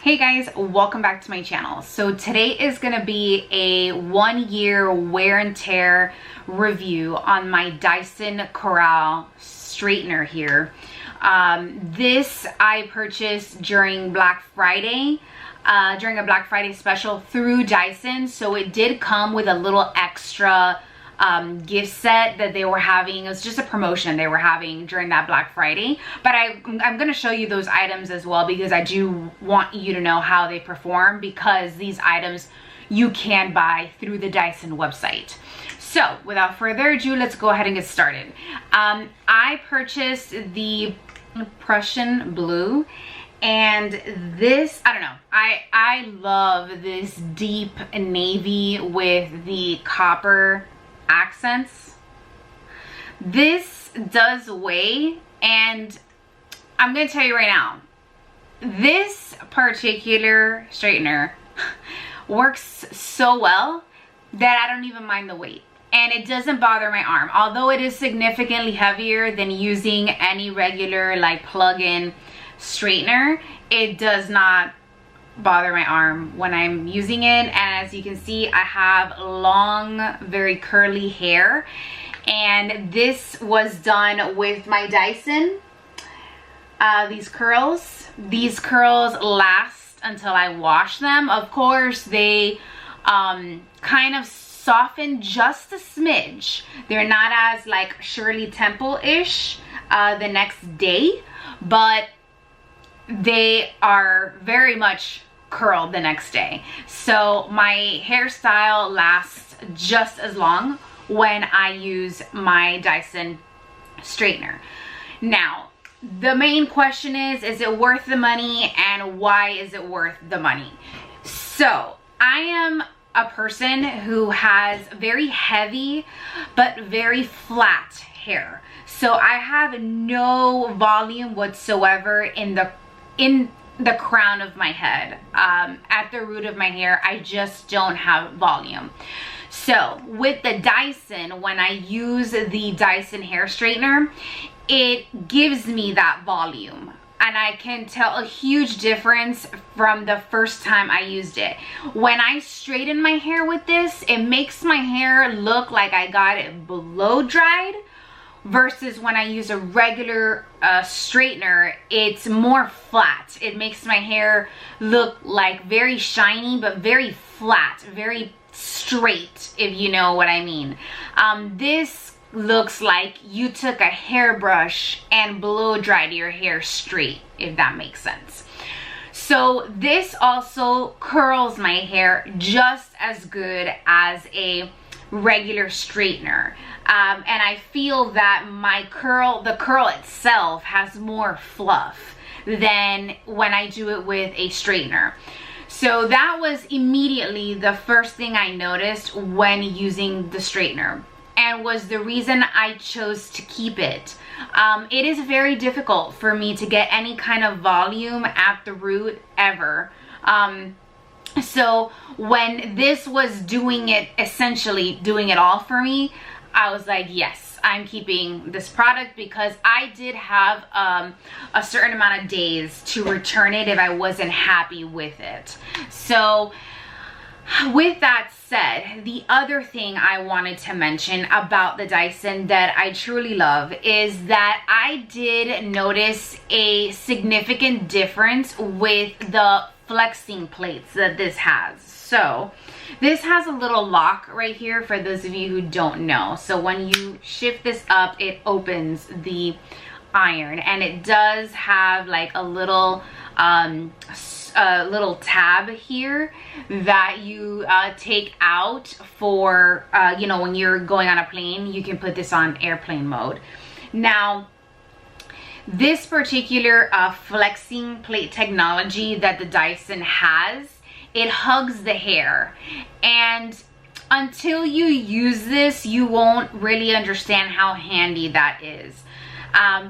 Hey guys, welcome back to my channel. So today is gonna be a 1-year wear and tear review on my Dyson Corrale straightener here. This I purchased during Black Friday, during a Black Friday special through Dyson. So it did come with a little extra gift set that they were having. It was just a promotion they were having during that Black Friday, but I'm going to show you those items as well because I do want you to know how they perform, because these items you can buy through the Dyson website. So without further ado, let's go ahead and get started. I purchased the Prussian blue, and this, I don't know, I love this deep navy with the copper accents. This does weigh, and I'm gonna tell you right now, this particular straightener works so well that I don't even mind the weight, and it doesn't bother my arm. Although it is significantly heavier than using any regular like plug-in straightener, it does not bother my arm when I'm using it. And as you can see, I have long, very curly hair, and this was done with my Dyson. These curls last until I wash them. Of course, they kind of soften just a smidge. They're not as like Shirley Temple-ish the next day, but they are very much curled the next day. So my hairstyle lasts just as long when I use my Dyson straightener. Now, the main question is it worth the money, and why is it worth the money? So I am a person who has very heavy but very flat hair. So I have no volume whatsoever in the crown of my head. At the root of my hair, I just don't have volume. So with the Dyson, when I use the Dyson hair straightener, it gives me that volume, and I can tell a huge difference from the first time I used it. When I straighten my hair with this, it makes my hair look like I got it blow dried, versus when I use a regular straightener, it's more flat. It makes my hair look like very shiny but very flat, very straight, if you know what I mean. This looks like you took a hairbrush and blow dried your hair straight, if that makes sense. So this also curls my hair just as good as a regular straightener, and I feel that the curl itself has more fluff than when I do it with a straightener. So that was immediately the first thing I noticed when using the straightener, and was the reason I chose to keep it. It is very difficult for me to get any kind of volume at the root ever. So when this was doing it, essentially doing it all for me, I was like, yes, I'm keeping this product, because I did have a certain amount of days to return it if I wasn't happy with it. So with that said, the other thing I wanted to mention about the Dyson that I truly love is that I did notice a significant difference with the flexing plates that this has. So this has a little lock right here for those of you who don't know. So when you shift this up, it opens the iron, and it does have like a little tab here that you take out for you know, when you're going on a plane, you can put this on airplane mode. Now, this particular flexing plate technology that the Dyson has, it hugs the hair, and until you use this, you won't really understand how handy that is.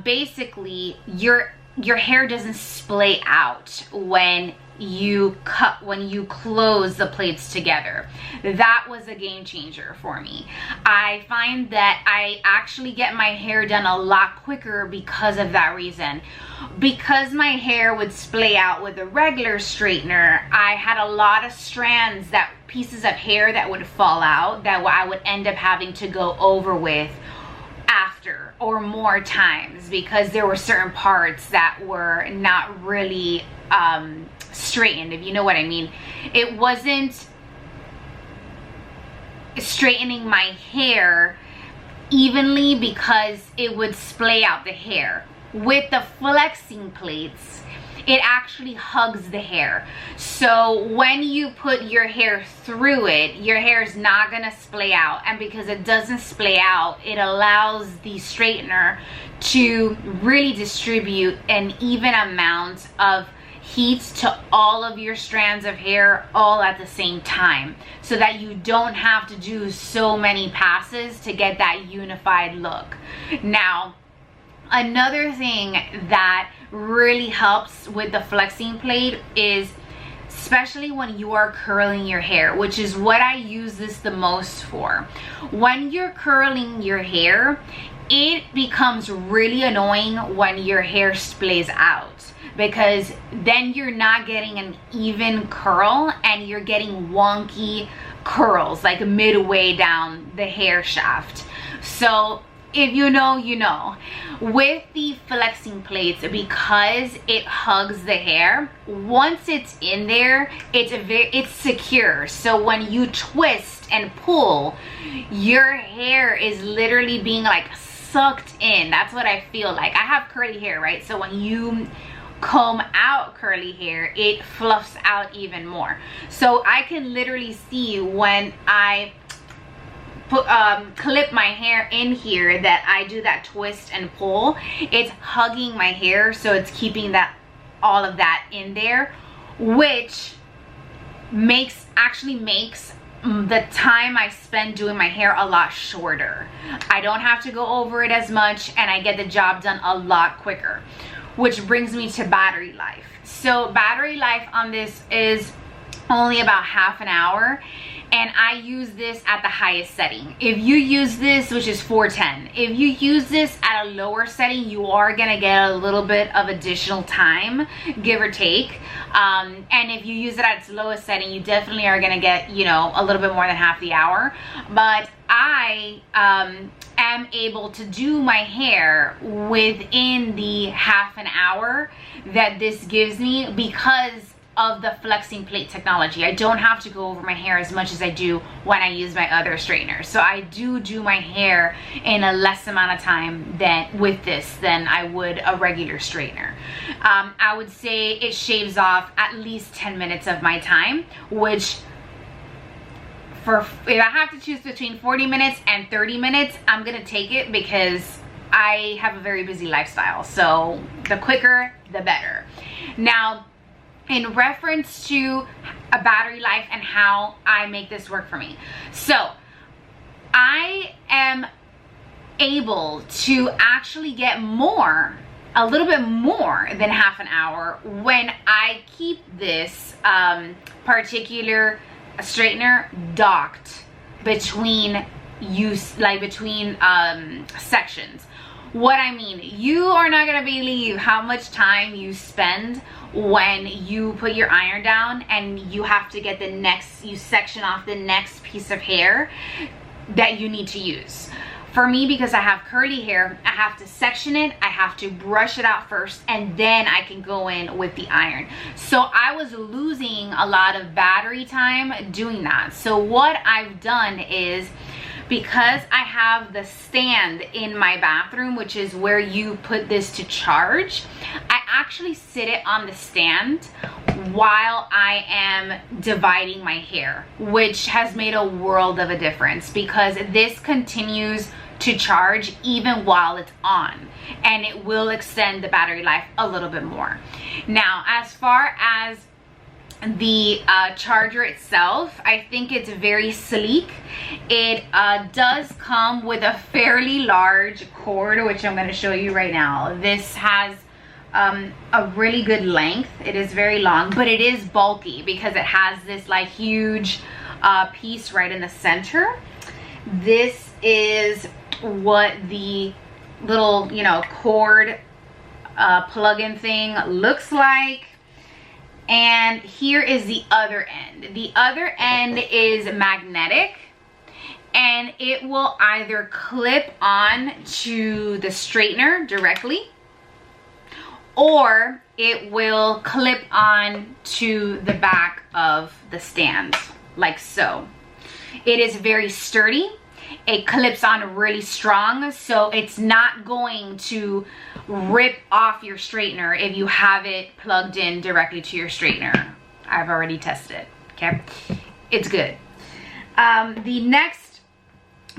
Basically, your your hair doesn't splay out when you close the plates together. That was a game changer for me. I find that I actually get my hair done a lot quicker because of that reason. Because my hair would splay out with a regular straightener, I had a lot of strands, that pieces of hair that would fall out, that I would end up having to go over with after or more times, because there were certain parts that were not really straightened, if you know what I mean. It wasn't straightening my hair evenly because it would splay out the hair. With the flexing plates, it actually hugs the hair. So when you put your hair through it, your hair is not gonna splay out. And because it doesn't splay out, it allows the straightener to really distribute an even amount of heat to all of your strands of hair all at the same time, so that you don't have to do so many passes to get that unified look. Now, another thing that really helps with the flexing plate is, especially when you are curling your hair, which is what I use this the most for. When you're curling your hair, it becomes really annoying when your hair splays out, because then you're not getting an even curl and you're getting wonky curls like midway down the hair shaft. So if you know, you know. With the flexing plates, because it hugs the hair, once it's in there, it's secure. So when you twist and pull, your hair is literally being like sucked in. That's what I feel like. I have curly hair, right? So when you comb out curly hair, it fluffs out even more. So I can literally see when I clip my hair in here that I do that twist and pull, it's hugging my hair, so it's keeping that all of that in there, which actually makes the time I spend doing my hair a lot shorter. I don't have to go over it as much, and I get the job done a lot quicker. Which brings me to battery life. So battery life on this is only about half an hour, and I use this at the highest setting. If you use this, which is 410, if you use this at a lower setting, you are gonna get a little bit of additional time, give or take. And if you use it at its lowest setting, you definitely are gonna get, you know, a little bit more than half the hour. But I am able to do my hair within the half an hour that this gives me because of the flexing plate technology. I don't have to go over my hair as much as I do when I use my other straightener. So I do my hair in a less amount of time with this than I would a regular straightener. I would say it shaves off at least 10 minutes of my time, which if I have to choose between 40 minutes and 30 minutes, I'm gonna take it because I have a very busy lifestyle. So the quicker, the better. Now, in reference to a battery life and how I make this work for me. So I am able to actually get a little bit more than half an hour when I keep this particular straightener docked between sections. What I mean, you are not gonna believe how much time you spend when you put your iron down and you have to get you section off the next piece of hair that you need to use. For me, because I have curly hair, I have to section it, I have to brush it out first, and then I can go in with the iron. So I was losing a lot of battery time doing that. So what I've done is, because I have the stand in my bathroom, which is where you put this to charge, I actually sit it on the stand while I am dividing my hair, which has made a world of a difference because this continues to charge even while it's on, and it will extend the battery life a little bit more. Now, as far as the charger itself, I think it's very sleek. It does come with a fairly large cord, which I'm going to show you right now. This has a really good length. It is very long, but it is bulky because it has this like huge piece right in the center. This is what the little, you know, cord plug-in thing looks like. And here is the other end. The other end is magnetic, and it will either clip on to the straightener directly, or it will clip on to the back of the stand, like so. It is very sturdy. It clips on really strong, so it's not going to rip off your straightener if you have it plugged in directly to your straightener. I've already tested it, okay? It's good. The next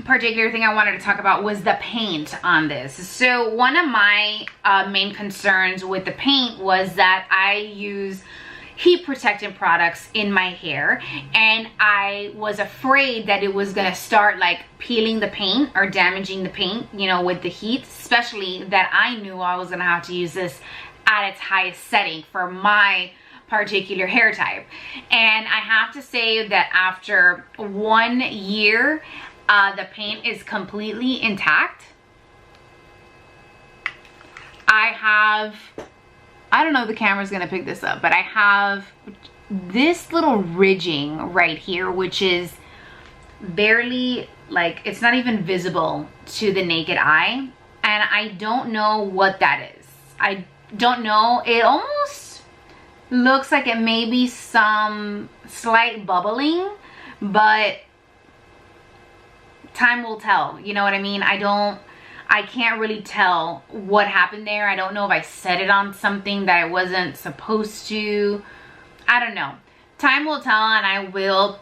particular thing I wanted to talk about was the paint on this. So one of my main concerns with the paint was that I use heat protectant products in my hair, and I was afraid that it was gonna start like peeling the paint or damaging the paint, you know, with the heat, especially that I knew I was gonna have to use this at its highest setting for my particular hair type. And I have to say that after 1 year, the paint is completely intact. I don't know if the camera's gonna pick this up, but I have this little ridging right here, which is barely, like, it's not even visible to the naked eye. And I don't know what that is. I don't know. It almost looks like it may be some slight bubbling, but time will tell. You know what I mean? I can't really tell what happened there. I don't know if I set it on something that I wasn't supposed to. I don't know. Time will tell, and I will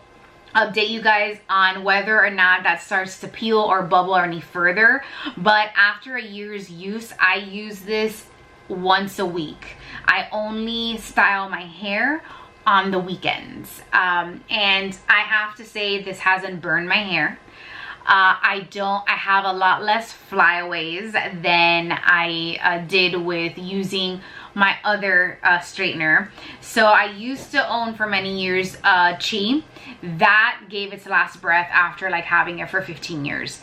update you guys on whether or not that starts to peel or bubble any further. But after a year's use, I use this once a week. I only style my hair on the weekends. And I have to say, this hasn't burned my hair. I have a lot less flyaways than I did with using my other straightener. So I used to own for many years Chi. That gave its last breath after like having it for 15 years.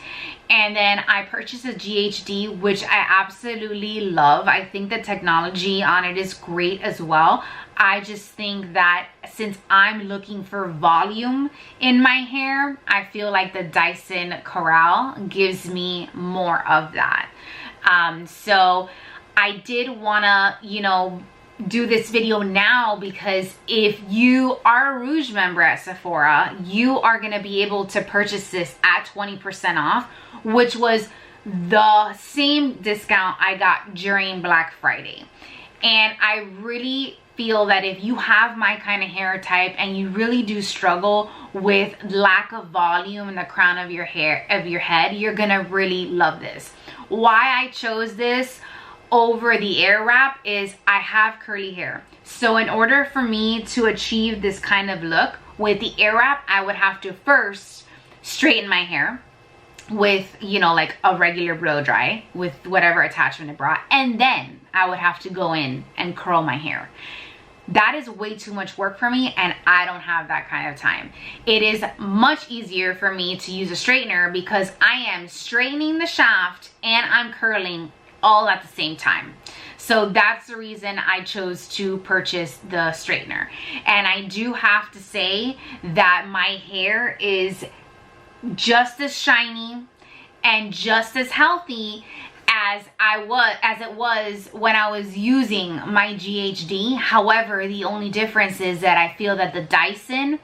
And then I purchased a GHD, which I absolutely love. I think the technology on it is great as well. I just think that since I'm looking for volume in my hair, I feel like the Dyson Corrale gives me more of that. So I did wanna, you know, do this video now, because if you are a Rouge member at Sephora, you are gonna be able to purchase this at 20% off, which was the same discount I got during Black Friday. And I really feel that if you have my kind of hair type and you really do struggle with lack of volume in the crown of your hair, of your head, you're gonna really love this. Why I chose this over the air wrap is I have curly hair. So in order for me to achieve this kind of look with the air wrap, I would have to first straighten my hair with, you know, like a regular blow dry with whatever attachment it brought, and then I would have to go in and curl my hair. That is way too much work for me, and I don't have that kind of time. It is much easier for me to use a straightener because I am straightening the shaft and I'm curling all at the same time. So that's the reason I chose to purchase the straightener. And I do have to say that my hair is just as shiny and just as healthy as it was when I was using my GHD. However, the only difference is that I feel that the Dyson,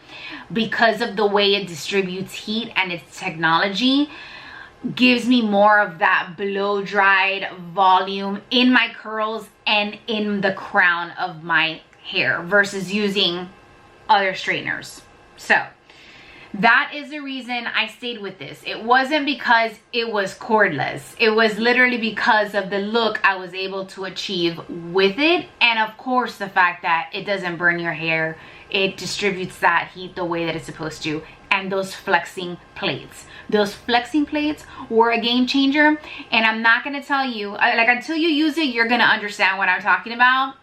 because of the way it distributes heat and its technology, gives me more of that blow dried volume in my curls and in the crown of my hair versus using other straighteners. So that is the reason I stayed with this. It wasn't because it was cordless. It was literally because of the look I was able to achieve with it. And of course, the fact that it doesn't burn your hair. It distributes that heat the way that it's supposed to. And and those flexing plates. Those flexing plates were a game changer, and I'm not gonna tell you, like, until you use it, you're gonna understand what I'm talking about.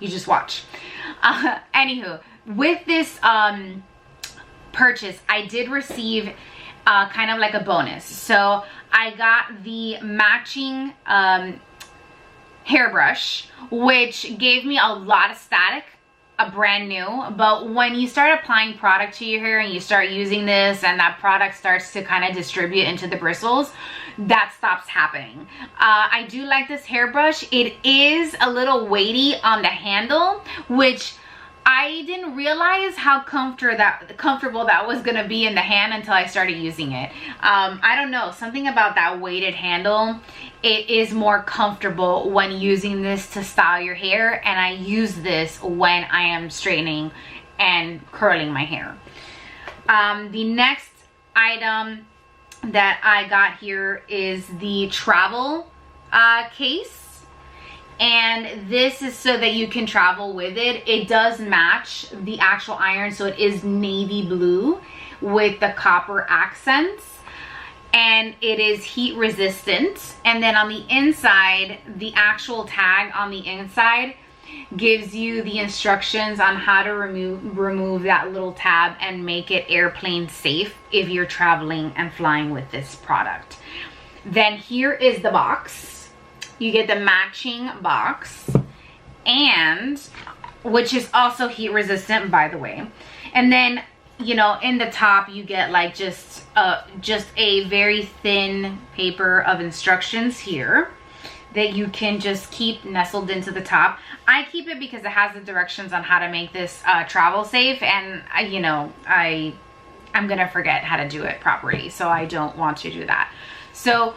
You just watch. Anywho, with this purchase, I did receive kind of like a bonus. So I got the matching hairbrush, which gave me a lot of static, a brand new. But when you start applying product to your hair and you start using this and that product starts to kind of distribute into the bristles, that stops happening. I do like this hairbrush. It is a little weighty on the handle, which I didn't realize how comfortable that was gonna be in the hand until I started using it. I don't know, something about that weighted handle, it is more comfortable when using this to style your hair, and I use this when I am straightening and curling my hair. The next item that I got here is the travel case. And this is so that you can travel with it. It does match the actual iron, so it is navy blue with the copper accents, and it is heat resistant. And then on the inside, the actual tag on the inside gives you the instructions on how to remove that little tab and make it airplane safe if you're traveling and flying with this product. Then here is the box. You get the matching box, and which is also heat resistant, by the way. And then, you know, in the top you get like just a very thin paper of instructions here that you can just keep nestled into the top. I keep it because it has the directions on how to make this travel safe, and you know, I'm gonna forget how to do it properly, so I don't want to do that. So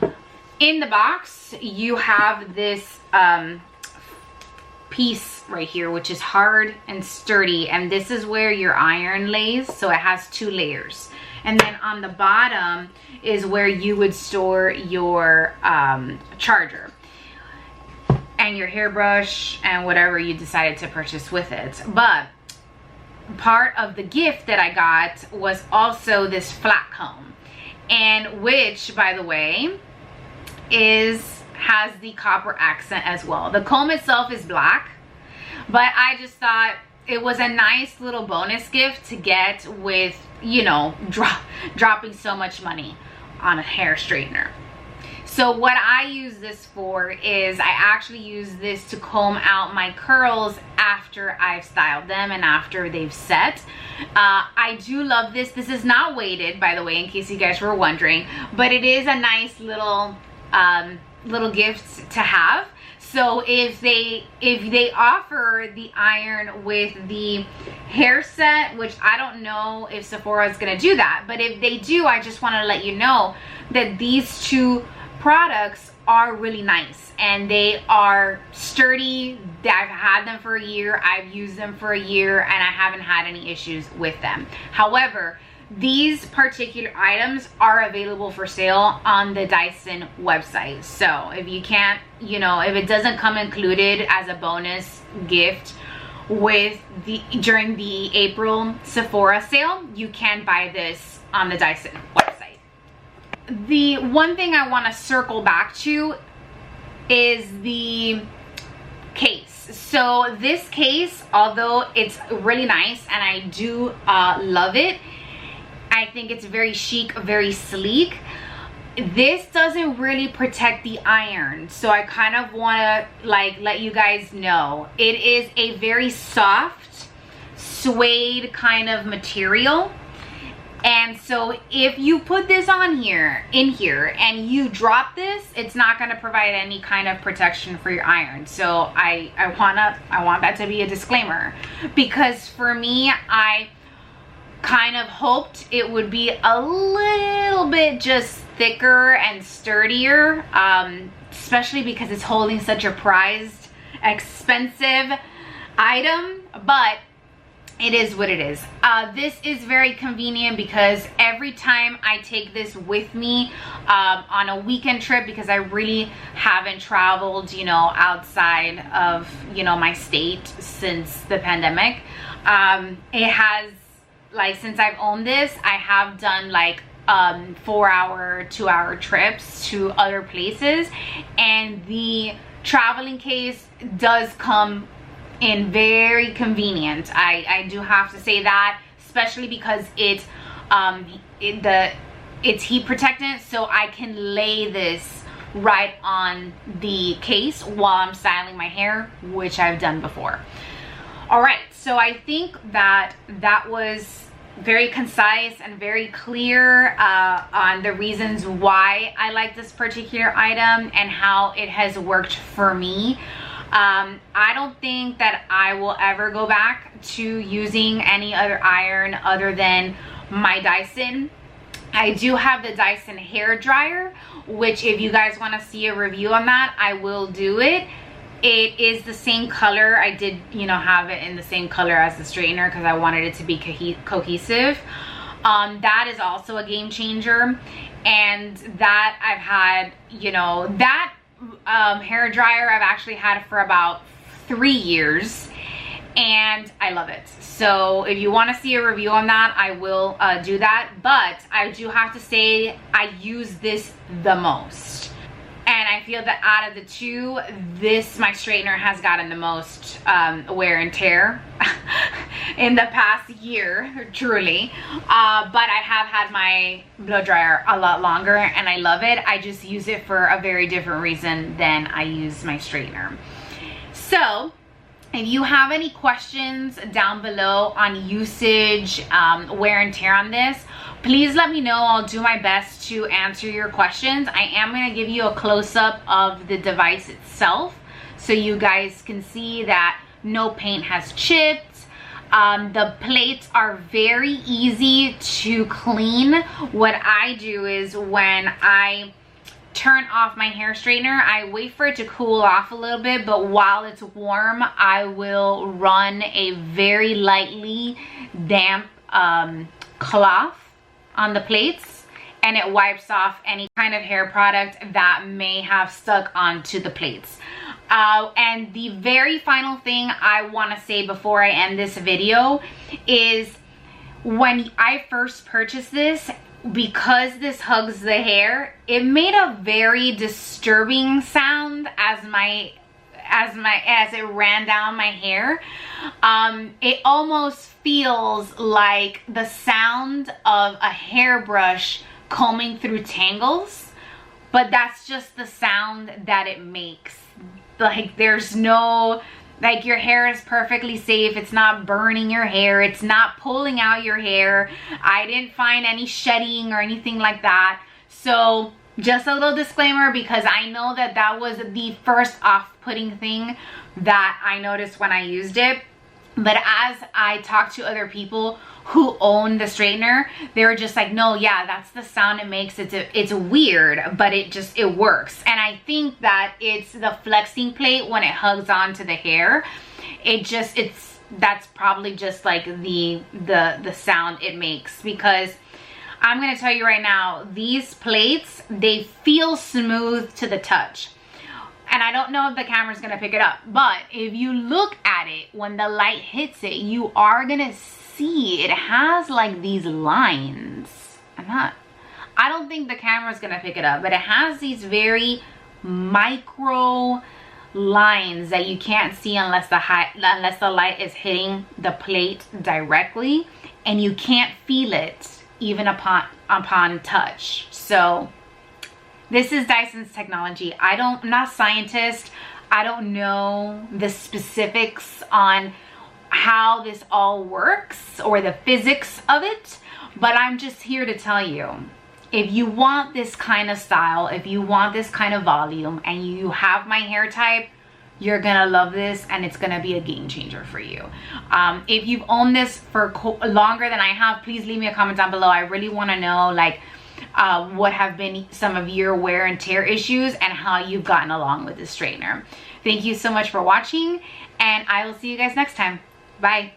in the box, you have this piece right here, which is hard and sturdy, and this is where your iron lays, so it has 2 layers. And then on the bottom is where you would store your charger and your hairbrush and whatever you decided to purchase with it. But part of the gift that I got was also this flat comb, and which, by the way, has the copper accent as well. The comb itself is black, but I just thought it was a nice little bonus gift to get with, you know, dropping so much money on a hair straightener. So what I use this for is I actually use this to comb out my curls after I've styled them and after they've set. I do love this. This is not weighted, by the way, in case you guys were wondering, but it is a nice little gift to have. So if they offer the iron with the hair set, which I don't know if Sephora is gonna do that, but if they do, I just want to let you know that these 2 products are really nice and they are sturdy. I've had them for a year, I've used them for a year, and I haven't had any issues with them. However, these particular items are available for sale on the Dyson website. So if you can't, you know, if it doesn't come included as a bonus gift with during the April Sephora sale, you can buy this on the Dyson website. The one thing I want to circle back to is the case. So this case, although it's really nice and I do love it, I think it's very chic, very sleek, this doesn't really protect the iron. So I kind of want to like let you guys know it is a very soft suede kind of material. And so if you put this on here, in here, and you drop this, it's not going to provide any kind of protection for your iron. So I want that to be a disclaimer, because for me, I kind of hoped it would be a little bit just thicker and sturdier, especially because it's holding such a prized, expensive item, but it is what it is. This is very convenient because every time I take this with me on a weekend trip, because I really haven't traveled, you know, outside of, you know, my state since the pandemic, it has like, since I've owned this, I have done like 4-hour, 2-hour trips to other places, and the traveling case does come in very convenient. I do have to say that, especially because it's heat protectant, so I can lay this right on the case while I'm styling my hair, which I've done before. All right, so I think that was very concise and very clear on the reasons why I like this particular item and how it has worked for me. I don't think that I will ever go back to using any other iron other than my Dyson. I do have the Dyson hair dryer, which if you guys want to see a review on that, I will do it. It is the same color. I did, you know, have it in the same color as the straightener because I wanted it to be cohesive. That is also a game changer, and that I've had, you know, that hair dryer I've actually had for about 3 years, and I love it. So if you want to see a review on that, I will do that. But I do have to say I use this the most, and I feel that out of the two, my straightener has gotten the most wear and tear in the past year, truly. But I have had my blow dryer a lot longer, and I love it. I just use it for a very different reason than I use my straightener. So if you have any questions down below on usage, wear and tear on this, please let me know. I'll do my best to answer your questions. I am going to give you a close-up of the device itself so you guys can see that no paint has chipped. The plates are very easy to clean. What I do is when I turn off my hair straightener, I wait for it to cool off a little bit, but while it's warm, I will run a very lightly damp cloth on the plates, and it wipes off any kind of hair product that may have stuck onto the plates. And the very final thing I want to say before I end this video is when I first purchased this, because this hugs the hair, it made a very disturbing sound as it ran down my hair. It almost feels like the sound of a hairbrush combing through tangles, but that's just the sound that it makes. Like, there's no, like, your hair is perfectly safe. It's not burning your hair. It's not pulling out your hair. I didn't find any shedding or anything like that. So just a little disclaimer, because I know that that was the first off-putting thing that I noticed when I used it. But as I talked to other people who own the straightener, they were just like, no, yeah, that's the sound it makes. It's weird, but it works. And I think that it's the flexing plate when it hugs onto the hair. That's probably just like the sound it makes, because I'm gonna tell you right now, these plates, they feel smooth to the touch. And I don't know if the camera's gonna pick it up, but if you look at it, when the light hits it, you are gonna see it has like these lines. I don't think the camera's gonna pick it up, but it has these very micro lines that you can't see unless the light is hitting the plate directly, and you can't feel it even upon touch. So this is Dyson's technology. I'm not a scientist. I don't know the specifics on how this all works or the physics of it, but I'm just here to tell you, if you want this kind of style, if you want this kind of volume, and you have my hair type, you're gonna love this, and it's gonna be a game changer for you. If you've owned this for longer than I have, please leave me a comment down below. I really want to know, like, what have been some of your wear and tear issues and how you've gotten along with this straightener. Thank you so much for watching, and I will see you guys next time. Bye.